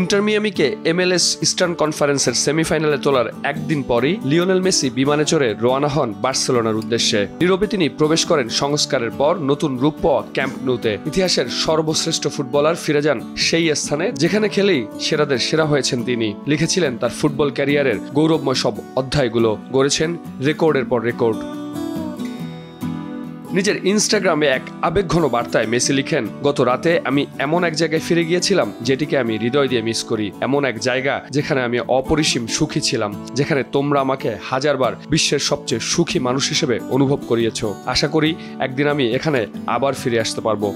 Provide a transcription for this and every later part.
Inter মিয়ামিকে MLS eastern কনফারেন্সের সেমিফাইনালে তোলার একদিন পরই লিওনেল মেসি বিমানে চড়ে রওনা হন বার্সেলোনার উদ্দেশ্যে। নীরবে তিনি প্রবেশ করেন সংস্কারের পর নতুন রূপ পাওয়া ক্যাম্প নুতে। ইতিহাসের সর্বশ্রেষ্ঠ ফুটবলার ফিরে যান সেই স্থানে যেখানে খেলেই সেরাদের সেরা হয়েছেন তিনি। লিখেছিলেন তার ফুটবল ক্যারিয়ারের গৌরবময় সব অধ্যায়গুলো, গড়েছেন রেকর্ডের পর রেকর্ড। নিজের ইনস্টাগ্রামে এক আবেগঘন বার্তায় মেসি লিখেন, গত রাতে আমি এমন এক জায়গায় ফিরে গিয়েছিলাম যেটিকে আমি হৃদয় দিয়ে মিস করি। এমন এক জায়গা যেখানে আমি অপরিসীম সুখী ছিলাম, যেখানে তোমরা আমাকে হাজারবার বিশ্বের সবচেয়ে সুখী মানুষ হিসেবে অনুভব করিয়েছ। আশা করি একদিন আমি এখানে আবার ফিরে আসতে পারবো।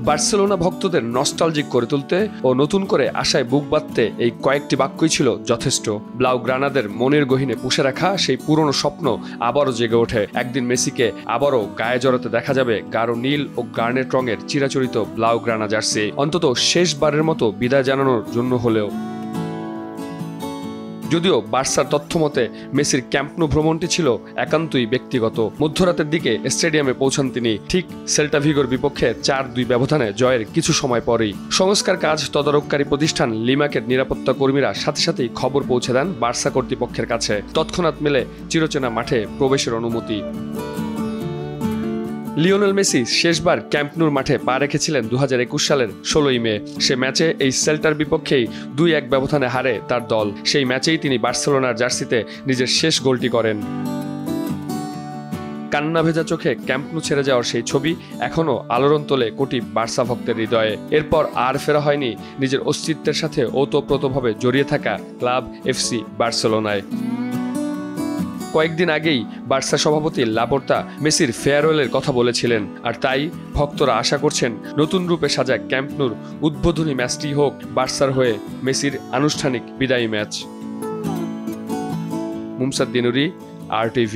বার্সেলোনা ভক্তদের নস্টালজিক করে তুলতে ও নতুন করে আশায় বুক বাঁধতে এই কয়েকটি বাক্যই ছিল যথেষ্ট। ব্লাউগ্রানাদের মনের গহীনে পুষে রাখা সেই পুরনো স্বপ্ন আবারও জেগে ওঠে। একদিন মেসিকে আবারও গায়ে জড়াতে দেখা যাবে গাঢ় নীল ও গার্নেট রঙের চিরাচরিত ব্লাউগ্রানা জার্সি, অন্তত শেষবারের মতো বিদায় জানানোর জন্য হলেও। যদিও বার্সার তথ্য মতে মেসির ক্যাম্প নু ভ্রমণটি ছিল একান্তই ব্যক্তিগত। মধ্যরাতের দিকে স্টেডিয়ামে পৌঁছান তিনি ঠিক সেল্টা ভিগোর বিপক্ষে 4-2 ব্যবধানে জয়ের কিছু সময় পরেই। সংস্কার কাজ তদারককারী প্রতিষ্ঠান লিমাকের নিরাপত্তা কর্মীরা সাথে সাথেই খবর পৌঁছে দেন বার্সা কর্তৃপক্ষের কাছে। তৎক্ষণাৎ মেলে চিরচেনা মাঠে প্রবেশের অনুমতি। লিওনেল মেসি শেষবার ক্যাম্প নুর মাঠে পা রেখেছিলেন 2021 সালের 16ই মে। সে ম্যাচে এই সেল্টার বিপক্ষেই 2-1 ব্যবধানে হারে তার দল। সেই ম্যাচেই তিনি বার্সেলোনার জার্সিতে নিজের শেষ গোলটি করেন। কান্না ভেজা চোখে ক্যাম্প নু ছেড়ে যাওয়ার সেই ছবি এখনও আলোড়ন তোলে কোটি বার্সা ভক্তের হৃদয়ে। এরপর আর ফেরা হয়নি নিজের অস্তিত্বের সাথে ওতপ্রোতভাবে জড়িয়ে থাকা ক্লাব FC বার্সেলোনায়। কয়েকদিন আগেই বার্সা সভাপতি লাপোর্তা মেসির ফেয়ারওয়েলের কথা বলেছিলেন, আর তাই ভক্তরা আশা করছেন নতুন রূপে সাজা ক্যাম্প নুর উদ্বোধনী ম্যাচটি হোক বার্সার হয়ে মেসির আনুষ্ঠানিক বিদায়ী ম্যাচ। মুমসাদ দিনুরি, RTV।